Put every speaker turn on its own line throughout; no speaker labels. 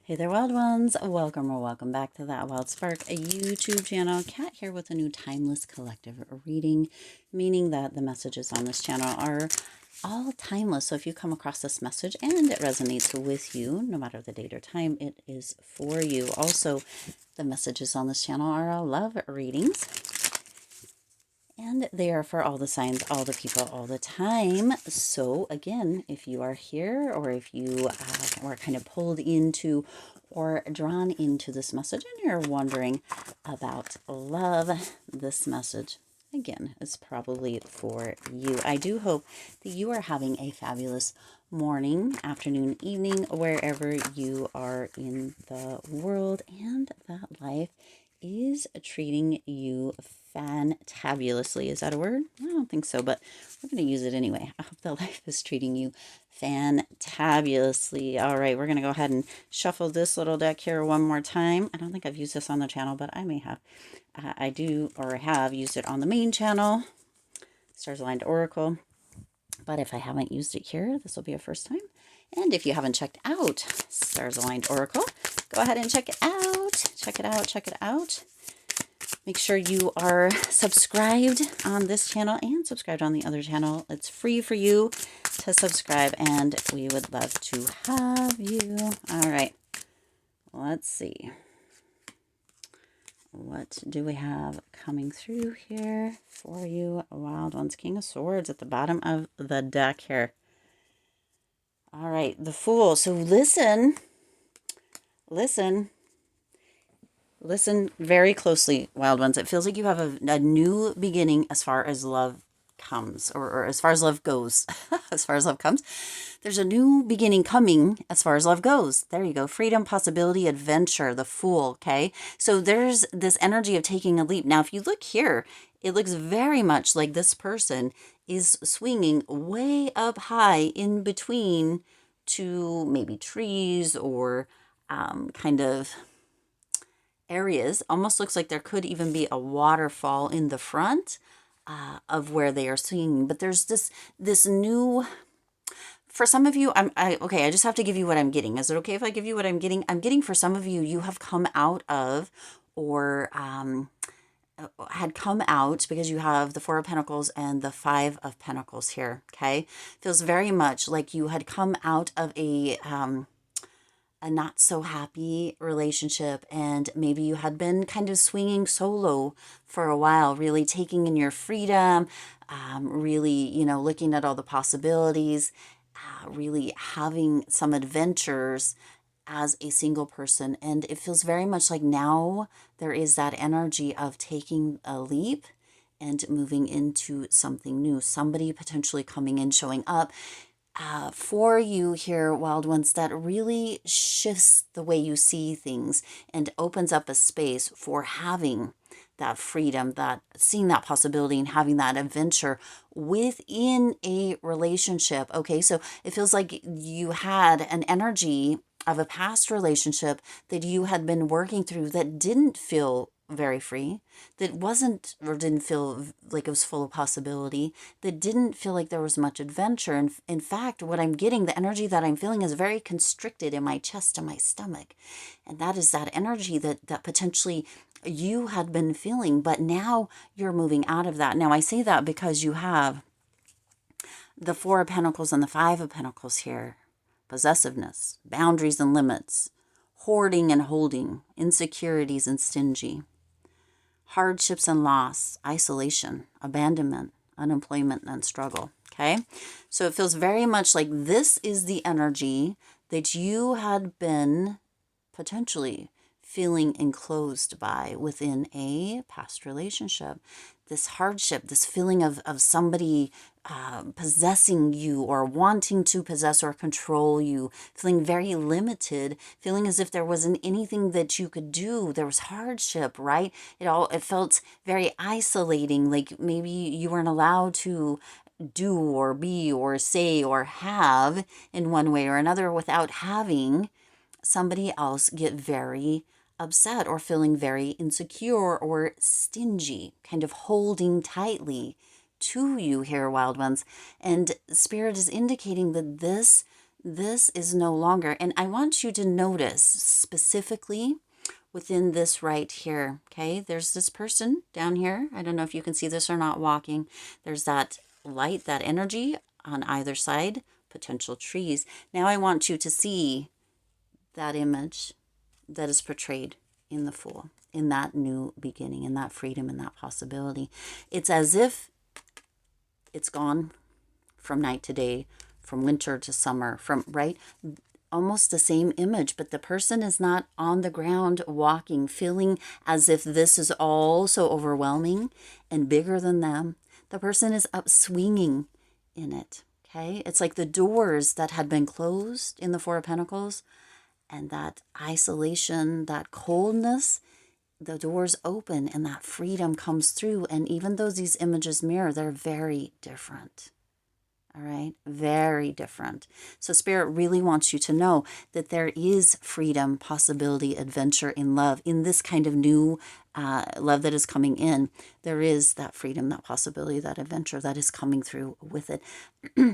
Hey there, wild ones. Welcome or welcome back to That Wild Spark, a YouTube channel. Kat here with a new timeless collective reading, meaning that the messages on this channel are all timeless. So if you come across this message and it resonates with you, no matter the date or time, it is for you. Also, the messages on this channel are all love readings. And they are for all the signs, all the people, all the time. So again, if you are here or if you were kind of pulled into or drawn into this message and you're wondering about love, this message, again, is probably for you. I do hope that you are having a fabulous morning, afternoon, evening, wherever you are in the world, and that life is treating you fantabulously. Is that a word? I don't think so, but we're going to use it anyway. I hope that life is treating you fantabulously. All right, we're going to go ahead and shuffle this little deck here one more time. I don't think I've used this on the channel, but I may have. I do or have used it on the main channel, Stars Aligned Oracle. But if I haven't used it here, this will be a first time. And if you haven't checked out Stars Aligned Oracle, go ahead and check it out. Check it out. Check it out. Make sure you are subscribed on this channel and subscribed on the other channel. It's free for you to subscribe, and we would love to have you. All right. Let's see. What do we have coming through here for you, wild ones? King of Swords at the bottom of the deck here. All right, the Fool. So listen very closely, wild ones. It feels like you have a new beginning as far as love comes, or as far as love goes. As far as love comes, there's a new beginning coming as far as love goes. There you go. Freedom, possibility, adventure, the Fool. Okay, so there's this energy of taking a leap. Now, if you look here, it looks very much like this person is swinging way up high in between two maybe trees or kind of areas. Almost looks like there could even be a waterfall in the front of where they are swinging. But there's this new, for some of you, okay, I just have to give you what I'm getting. Is it okay if I give you what I'm getting? I'm getting for some of you, you have come out of, or had come out, because you have the Four of Pentacles and the Five of Pentacles here. Okay, feels very much like you had come out of a not so happy relationship, and maybe you had been kind of swinging solo for a while, really taking in your freedom, really, looking at all the possibilities, really having some adventures as a single person. And it feels very much like now there is that energy of taking a leap and moving into something new. Somebody potentially coming in, showing up for you here, wild ones, that really shifts the way you see things and opens up a space for having that freedom, that seeing that possibility and having that adventure within a relationship. Okay, so it feels like you had an energy of a past relationship that you had been working through that didn't feel very free, that wasn't, or didn't feel like it was full of possibility, that didn't feel like there was much adventure. And in fact, what I'm getting, the energy that I'm feeling is very constricted in my chest and my stomach. And that is that energy that potentially you had been feeling, but now you're moving out of that. Now, I say that because you have the Four of Pentacles and the Five of Pentacles here. Possessiveness, boundaries and limits, hoarding and holding, insecurities and stingy, hardships and loss, isolation, abandonment, unemployment, and struggle. Okay, so it feels very much like this is the energy that you had been potentially feeling enclosed by within a past relationship. This hardship, this feeling of somebody possessing you or wanting to possess or control you, feeling very limited, feeling as if there wasn't anything that you could do. There was hardship, right? It felt very isolating, like maybe you weren't allowed to do or be or say or have in one way or another without having somebody else get very upset or feeling very insecure or stingy, kind of holding tightly to you here, wild ones. And Spirit is indicating that this This is no longer, and I want you to notice specifically within this right here, okay? There's this person down here. I don't know if you can see this or not walking. There's that light, that energy on either side, potential trees. Now I want you to see that image that is portrayed in the Fool, in that new beginning, in that freedom, in that possibility. It's as if it's gone from night to day, from winter to summer, from, right? Almost the same image, but the person is not on the ground walking, feeling as if this is all so overwhelming and bigger than them. The person is up swinging in it, okay? It's like the doors that had been closed in the Four of Pentacles, and that isolation, that coldness, the doors open and that freedom comes through. And even though these images mirror, they're very different. All right, very different. So Spirit really wants you to know that there is freedom, possibility, adventure in love, in this kind of new love that is coming in. There is that freedom, that possibility, that adventure that is coming through with it.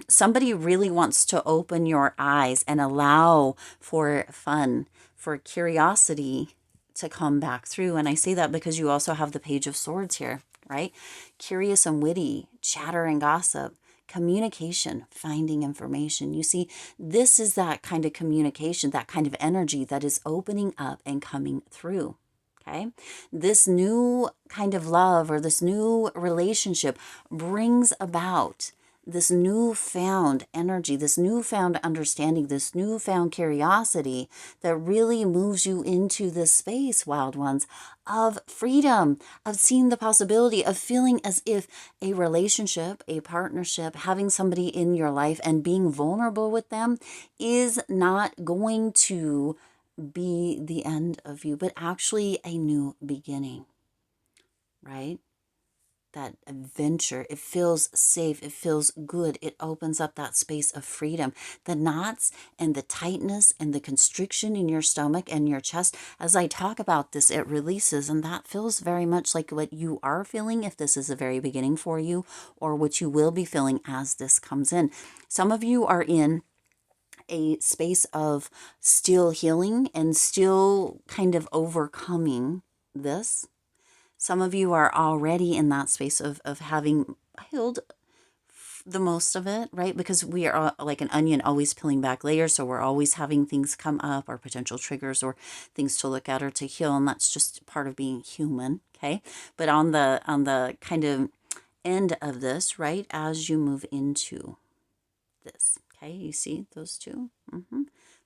Somebody really wants to open your eyes and allow for fun, for curiosity to come back through. And I say that because you also have the Page of Swords here, right? Curious and witty, chatter and gossip, communication, finding information. You see, this is that kind of communication, that kind of energy that is opening up and coming through. Okay, this new kind of love or this new relationship brings about this newfound energy, this newfound understanding, this newfound curiosity that really moves you into this space, wild ones, of freedom, of seeing the possibility, of feeling as if a relationship, a partnership, having somebody in your life and being vulnerable with them is not going to be the end of you, but actually a new beginning, right? That adventure, it feels safe, it feels good, it opens up that space of freedom. The knots and the tightness and the constriction in your stomach and your chest, as I talk about this, it releases, and that feels very much like what you are feeling if this is the very beginning for you, or what you will be feeling as this comes in. Some of you are in a space of still healing and still kind of overcoming this. Some of you are already in that space of having healed the most of it, right? Because we are like an onion, always peeling back layers. So we're always having things come up, or potential triggers, or things to look at or to heal. And that's just part of being human. Okay. But on the kind of end of this, right, as you move into this, okay, you see those two?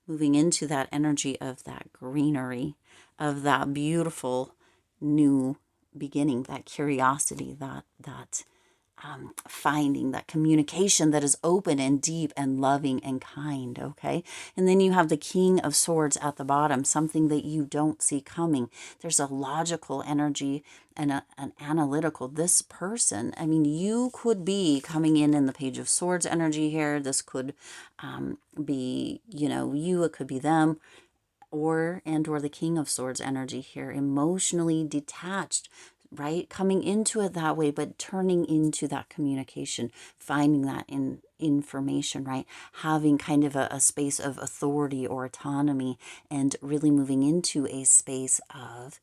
Moving into that energy of that greenery, of that beautiful new beginning, that curiosity, that finding, that communication that is open and deep and loving and kind, okay? And then you have the King of Swords at the bottom, something that you don't see coming. There's a logical energy and an analytical. This person, I mean, you could be coming in the Page of Swords energy here. This could be, you, it could be them, or the King of Swords energy here, emotionally detached, right? Coming into it that way, but turning into that communication, finding that in information, right? Having kind of a space of authority or autonomy, and really moving into a space of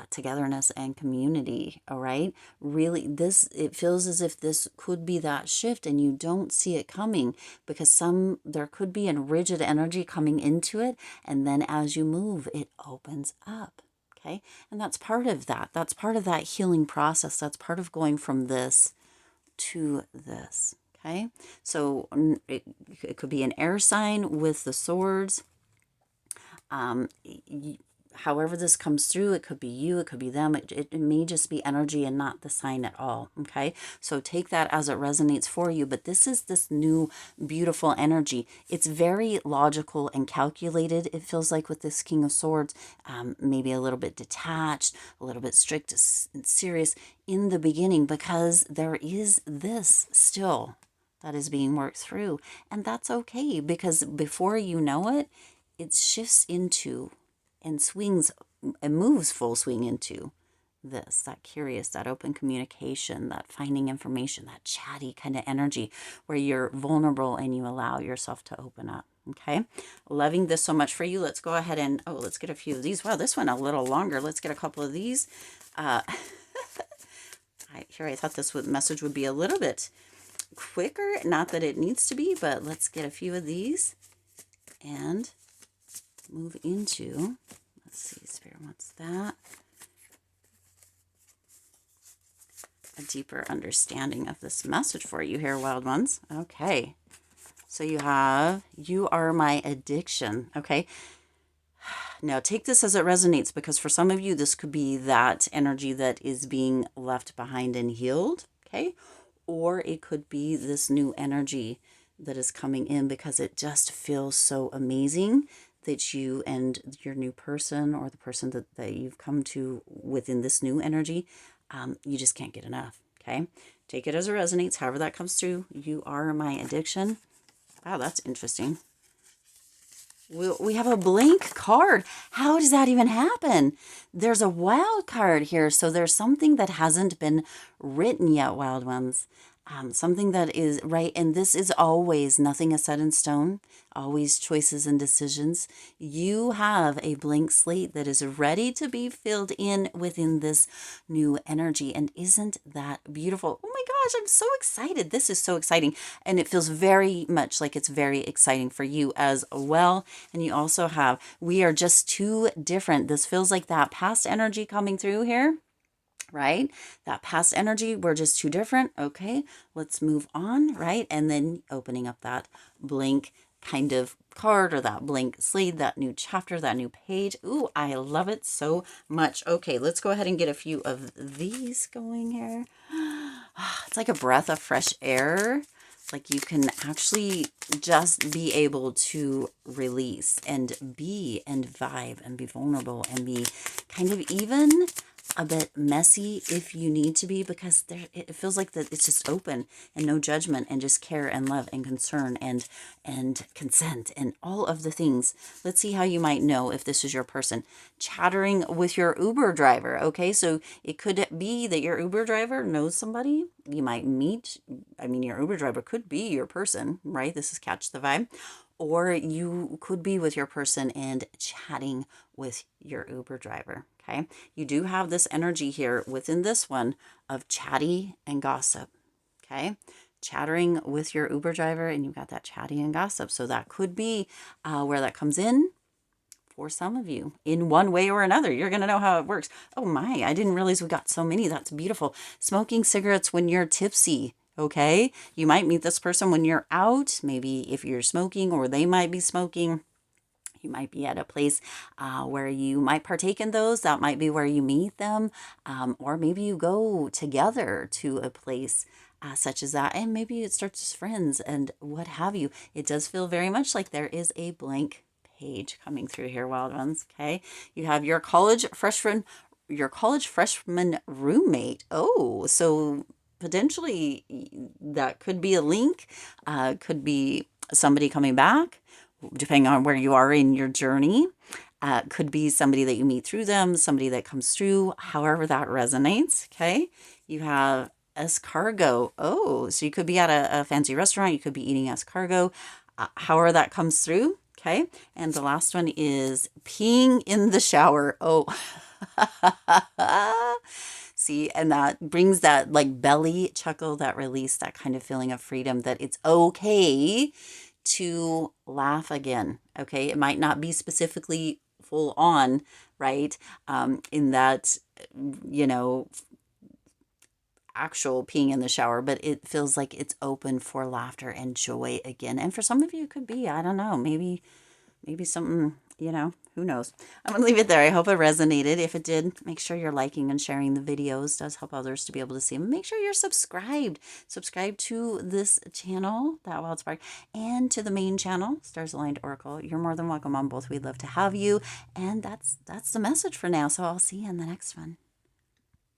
togetherness and community. All right, really, it feels as if this could be that shift, and you don't see it coming, because there could be a rigid energy coming into it, and then as you move, it opens up. Okay, and that's part of that. That's part of that healing process. That's part of going from this to this. Okay, so it could be an air sign with the swords. However this comes through, it could be you, it could be them, it may just be energy and not the sign at all. Okay, so take that as it resonates for you. But this is this new beautiful energy. It's very logical and calculated, it feels like, with this King of Swords. Maybe a little bit detached, a little bit strict and serious in the beginning, because there is this still that is being worked through. And that's okay, because before you know it, it shifts into and swings and moves full swing into this, that curious, that open communication, that finding information, that chatty kind of energy where you're vulnerable and you allow yourself to open up. Okay, loving this so much for you. Let's go ahead and, let's get a few of these. Wow, this one a little longer. Let's get a couple of these. I thought this message would be a little bit quicker. Not that it needs to be, but let's get a few of these and move into, let's see, Spirit wants that. A deeper understanding of this message for you here, wild ones. Okay. So you have, you are my addiction. Okay. Now take this as it resonates, because for some of you, this could be that energy that is being left behind and healed. Okay. Or it could be this new energy that is coming in because it just feels so amazing that you and your new person, or the person that you've come to within this new energy, you just can't get enough. Okay. Take it as it resonates, however that comes through. You are my addiction. Wow, that's interesting. We have a blank card. How does that even happen? There's a wild card here. So there's something that hasn't been written yet, wild ones. Something that is right. And this is always, nothing is set in stone, always choices and decisions. You have a blank slate that is ready to be filled in within this new energy. And isn't that beautiful? Oh my gosh, I'm so excited. This is so exciting. And it feels very much like it's very exciting for you as well. And you also have, we are just too different. This feels like that past energy coming through here. Right? That past energy, we're just too different. Okay, let's move on, right? And then opening up that blank kind of card, or that blank slate, that new chapter, that new page. Ooh, I love it so much. Okay, let's go ahead and get a few of these going here. It's like a breath of fresh air. Like you can actually just be able to release and be and vibe and be vulnerable and be kind of even a bit messy if you need to be, because it feels like that it's just open and no judgment and just care and love and concern and consent and all of the things. Let's see how you might know if this is your person. Chattering with your Uber driver. Okay, so it could be that your Uber driver knows somebody you might meet. I mean, your Uber driver could be your person, right? This is catch the vibe. Or you could be with your person and chatting with your Uber driver. Okay. You do have this energy here within this one of chatty and gossip. Okay. Chattering with your Uber driver, and you've got that chatty and gossip. So that could be where that comes in for some of you in one way or another. You're going to know how it works. Oh my, I didn't realize we got so many. That's beautiful. Smoking cigarettes when you're tipsy. Okay. You might meet this person when you're out, maybe if you're smoking, or they might be smoking. You might be at a place where you might partake in those. That might be where you meet them. Or maybe you go together to a place such as that. And maybe it starts as friends and what have you. It does feel very much like there is a blank page coming through here, wild ones. Okay. You have your college freshman roommate. Oh, so potentially that could be a link, could be somebody coming back, depending on where you are in your journey. Could be somebody that you meet through them, somebody that comes through, however that resonates. Okay. You have escargot. Oh, so you could be at a fancy restaurant. You could be eating escargot, however that comes through. Okay. And the last one is peeing in the shower. Oh, see, and that brings that like belly chuckle, that release, that kind of feeling of freedom, that it's okay to laugh again. Okay. It might not be specifically full on, right? In that, actual peeing in the shower, but it feels like it's open for laughter and joy again. And for some of you, it could be, I don't know, maybe something, who knows. I'm going to leave it there. I hope it resonated. If it did, make sure you're liking and sharing the videos. It does help others to be able to see them. Make sure you're subscribed. Subscribe to this channel, That Wild Spark, and to the main channel, Stars Aligned Oracle. You're more than welcome on both. We'd love to have you. And that's the message for now. So I'll see you in the next one.